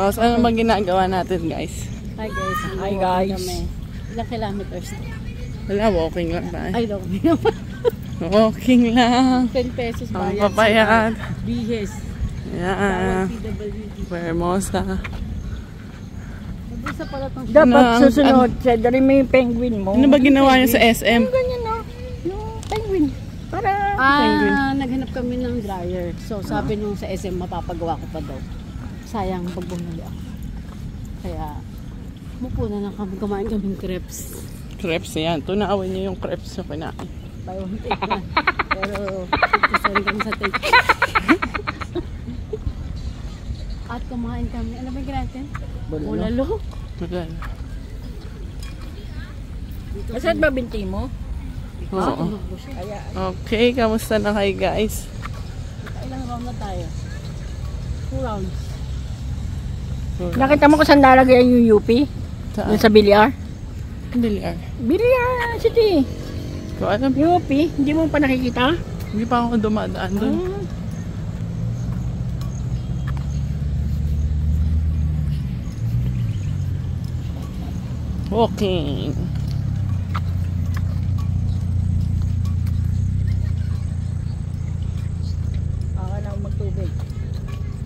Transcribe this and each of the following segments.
Oh, so ano bang ginagawa natin, guys? Hi guys. Hi guys. Ilang kilometers? Wala, walking lang tayo. Ay, no. Walking lang. 10 pesos Ang bayad. papayat. Bihes. Yan. PWD. Hermosa. Mabusa pala itong Dapat Ano, susunod. Dali mo yung penguin mo. Ano ba ginawa niyo sa SM? Ganyan no. Yung penguin. Para penguin. Naghanap kami ng dryer. So, sabi nung sa SM, mapapagawa ko pa daw. Sayang pag bumili ako. Kaya, mupo na lang kami. Kumain kaming crepes. Crepes yan. Tunawin niyo yung crepes na kinain. Buy one take na. Pero, sorry kami sa take. At kumain kami. Ano ba yung kinain natin? Bulalo. Wala. Saan ba binti mo? Oo. Kaya Okay, kamusta na kayo, guys? Ilang round na tayo? 2 rounds. nakita mo kung saan lalagay yung UP? Saan? Yung sa Bilyar? Bilyar. Bilyar City. Ko alam. UP, hindi mo pa nakikita? Hindi pa ako dumadaan doon. Walking. Ako na magtubig.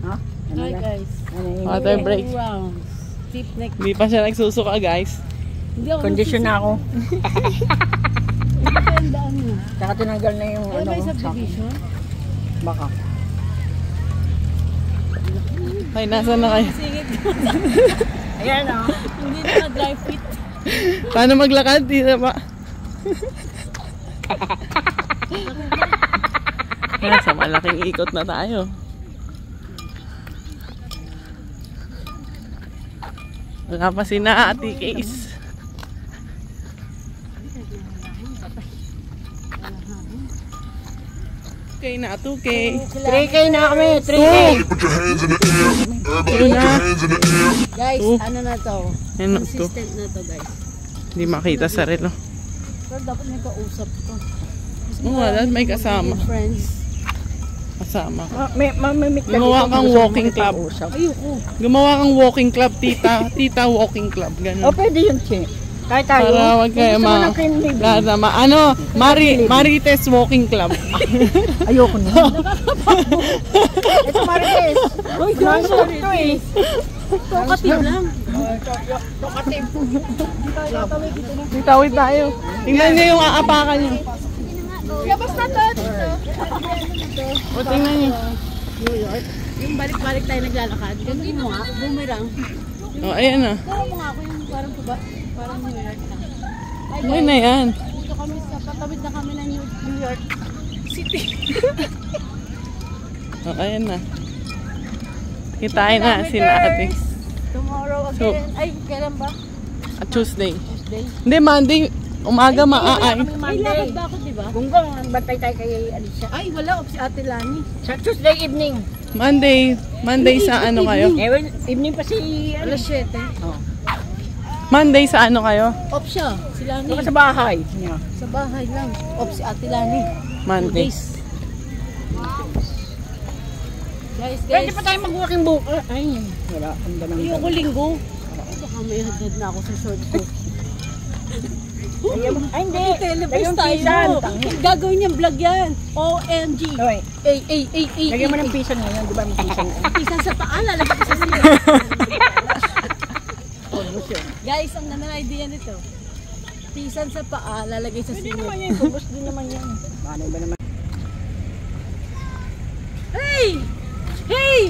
Ha? Ano Hi na? guys. Ano yun? Water break. 2 rounds. Tip neck. Hindi pa siya nagsusuka, guys. Hindi ako Condition na ako. Hindi pa yung daan mo. Saka tinanggal na yung Ano ba yung ko, sa akin. subdivision? Baka. Ay, nasa na kayo? Singit. Ayan o. Hindi na dry fit. Paano maglakad? Di na pa. Kaya sa malaking ikot na tayo. Wala pa si na Ate Case. Okay na, 2K. 3K na kami, 3K. Put your hands in the air. Everybody put your hands in the air. Guys, Oh. ano na to? Ano to? Consistent na to guys. Hindi makita sa relo. Pero dapat may kausap to. Mas Oo, dapat may kasama. Friends. Kasama ka. Mamimit ka Gumawa dito, kang gusto mo walking club. makipag-usap. Ayoko. Gumawa kang walking club, tita. Tita walking club. O, Ganun. pwede yun, Che. Kahit tayo. Para wag kayo Gusto mo ma... ng cream baby? Ano? Marites walking club. Ayoko na. Ito, Marites. Uy, Marites. ito eh. Talkative lang. Talkative. Titawid tayo. Tingnan niyo yung aapakan niyo. Labas na to. O, tingnan niyo. New York. Yung balik-balik tayo naglalakad. Gagawin mo nga. Bumirang. O, ayan na. Turo mo nga ako yung parang New York na. Hi Ay na yan. Dito kami sa patawid na kami ng New York City. O, ayan na. Kitain na sila ate. Tomorrow So- again. Ay, kailan ba? At Tuesday. Tuesday. Hindi, Monday. Umaga maaay. Ay, lakad ba ako, diba? Gunggong, bantay tayo kay Alicia. Ay, wala. Si Ate Lani. Sa Tuesday evening. Monday sa ano kayo? Eh, well, evening pa si Alas 7. Monday sa ano kayo? Off siya. Si Lani. Doon ka sa bahay. Yeah. Sa bahay lang. Off si Ate Lani. 2 Monday. days. Guys, Pwede pa tayo mag-walking book. Ay, wala. Ang damang Ayoko linggo. Baka may hadad na ako sa short ko. Ay, hindi. Telebase Yung tayo. pisan. Tangi. Gagawin niyang vlog yan. OMG. Oy, Ay. lagyan mo ng pisan ngayon. Di ba may pisan? Pisan sa paa, lalagay ko sa siya. Guys, ang ganda na idea nito. Pisan sa paa, lalagay sa Hindi siya. naman yan. Kubos din naman yan. Paano ba naman? Hey! Hey!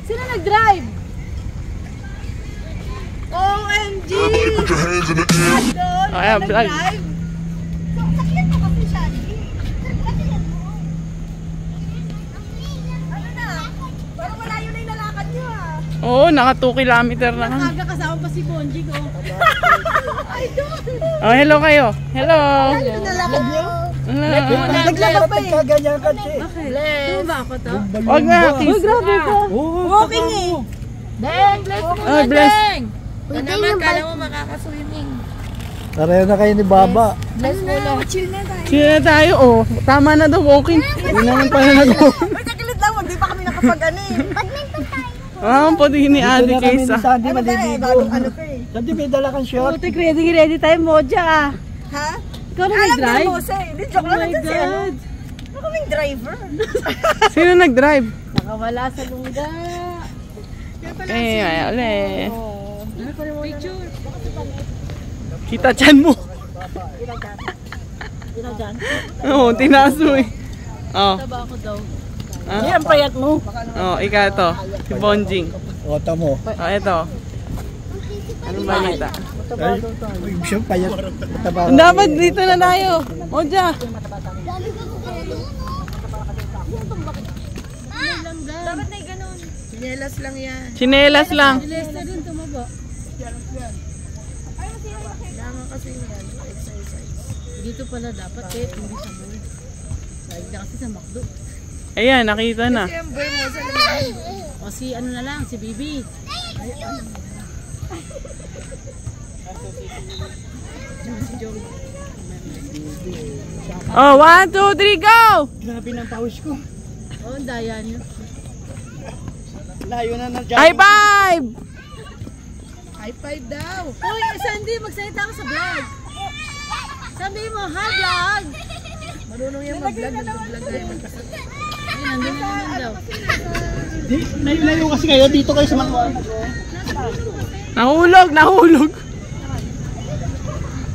Sino nag-drive? OMG! Everybody put your hands in the air. Doon, Ay, vlog. nag-drive? Sakyan mo kasi siya. Sakyan mo. Ano na? Parang malayo na yung lalakad niyo ah. Oo, naka 2 kilometer na kami. Aga kasama pa si Bonji ko. I don't. Oh, hello kayo. Hello. Yung lalakad niyo? Hello. Naglaba pa eh. Bakit? Ba ako to? Wag na. Uy, grabe ka. Walking eh. Deng, bless mo Oh, bless. Deng. Ito naman, kala mo makakaswimming. Pareho na kayo ni Baba. Bless mo lang. Chill na tayo. Chill na tayo. Oh, tama na daw walking. Hindi naman pala nag-walking. Uy, saglit lang. Hindi pa kami nakapag-ano eh. Badminton tayo. Ah, pati ni Ate Dito na kami ni Kaysa. Sandy Ano maliligo. ka eh? Sandy, may dala kang short. Putik, ready tayo, Moja. Ha? Ikaw na Alam din nag-drive? mo siya eh. Hindi, Oh joke lang my natin si ano. God. Ano kaming driver? Sino nag-drive? Nakawala sa lungga. Ay, ulit. Picture. Kita chan mo. Ina dyan. Oo, tinaas mo eh. Oh. Taba ako daw. Ah. Yan, payat mo. Oh, ikaw to. Si Bonjing. O, tamo. Oh, ito. Anong balita? Ay, siya payat. Mataba. Dapat dito na tayo. Moja. Dapat na ganun. Sinelas lang yan. Chinelas lang. Lester din tumaba. Kailangan kasi yan. Exercise. Dito pala dapat eh, hindi sa mall. Lagi na kasi sa McDo. Ayan, nakita na. Siyempre mo sa laman. O si ano na lang, si Bibi. Oh, 1, 2, 3, go! Grabe ng pawis ko. O, ang daya niyo. Layo na na dyan. High five! High five daw. Uy, Sandy, magsalita ka sa vlog. Sabi mo, ha vlog? Marunong yan mag-vlog. Nag-vlog tayo. Ay, nandun na naman daw. Layo kasi kayo. Dito kayo sa mga. Nahulog, nahulog.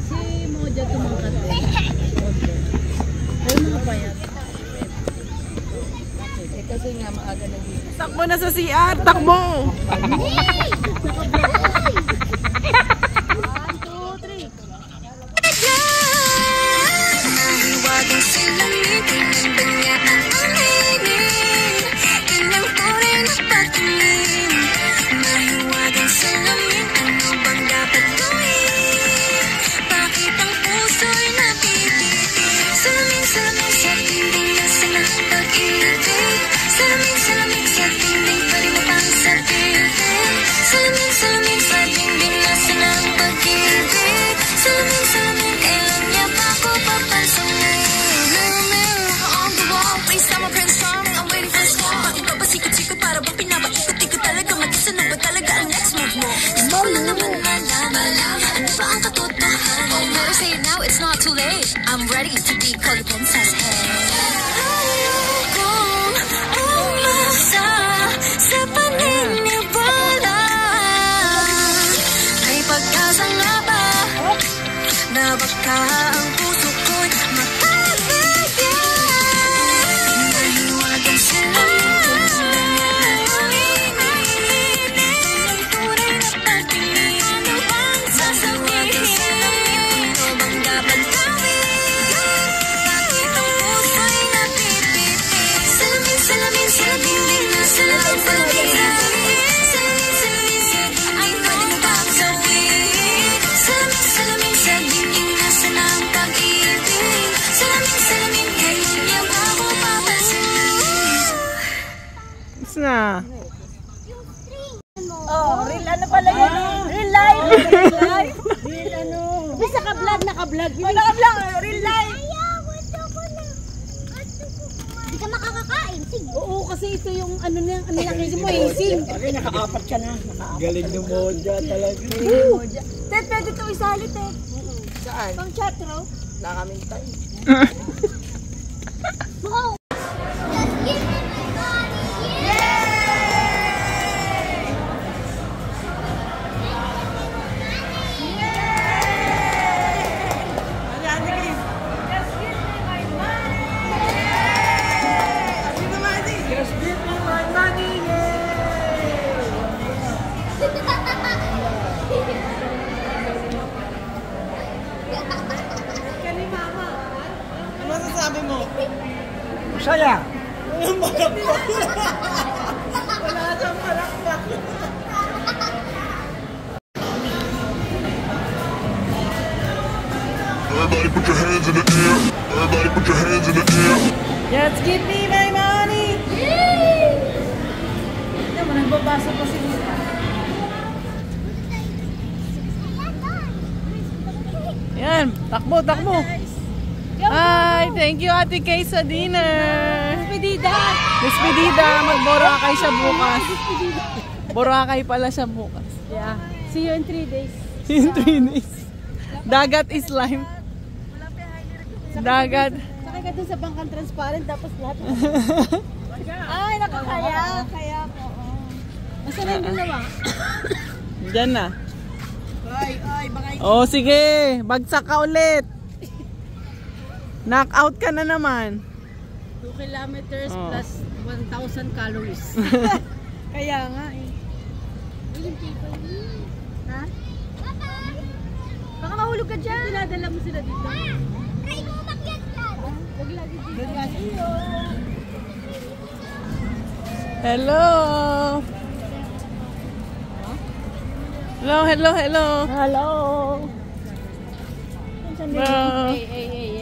Si Moja tumangkat eh. Ay, mga payat. Eh kasi nga maaga na dito. Takbo na sa CR, takbo! 1, 2, 3. Mahiwagang salamin, tingnan ba niya ang aminin? Ilang tuloy na patingin. Mahiwagang salamin, ano bang dapat gawin? Bakit ang puso'y napipitin? Salamin, salamin sa tinding nasa ng pag-ibig. Salamin, salamin sa tinding paliwapang sa bibig. Salamin, salamin sa tinding nasa ng pag-ibig. Salamin, salamin, kailan niya pa ako papansangin? Mirror, mirror on the wall, please tell my Prince Charming, I'm waiting for a squall. Bakit ba ba sikot-sikot para bang pinapaikot-ikot talaga? Mag-isa na ba talaga ang next move mo? Gusto ko lang naman malaman, ano ba ang katotohanan? Oh, better say it now, it's not too late. I'm ready to be called a princess. Ayokong umasa sa paniniwala. May pag-asa nga ba na baka ang puso ko'y makabigyan? Mahiwagang salamin, ang tunay na pagtingin. Ano bang sasabihin? Ano bang dapat gawin? Bakit ang puso'y napipitin? Salamin, salamin, salamin din na salamin pag-ibig. Salamin, salamin, salamin, ay pwede mo bang gawin? Salamin, salamin, salamin din nasa ng pag-ibig. Salamin, salamin, kailan niya ba ako papansinin? Tapos na. Oh, real ano pala yun? Real life. Real life. Real ano. Bisa ka-vlog, naka-vlog. Naka-vlog, real life. Hindi ka makakakain. Sige. Oo, kasi ito yung ano na, ano nakikita mo, hissing. Okay, naka-apat ka na. Galing ni Moja talaga. Ted, pwede ito isalit eh. Saan? Pang chat row. Wala kaming time. Wow. Just give me my money. Ano masasabi mo? Masaya. Everybody put your hands in the air. Everybody put your hands in the air. Just give me my money! Ito mo, nagbabasa pa si Lisa. Yan, takbo, takbo. Hi, thank you Ate Kay sa dinner. Despedida! Despedida, magboro ka kayo sa bukas. Boracay pala siya bukas. Yeah. See you in 3 days. In 3 days. Dagat is life. Dagat. Sakay ka dun sa bangkang transparent tapos lahat. Ay, nakakaya. Kaya ko. Masa na yung dalawa? Diyan na. Ay, baka Oh, sige. Bagsak ka ulit. Knockout ka na naman. 2 kilometers Oh. plus 1,000 calories. kaya nga eh. Ha? Baka mahulog ka dyan. Dinadala mo sila dito. Huwag lagi dito. Hello. Hello. Hello. Hello. Hey.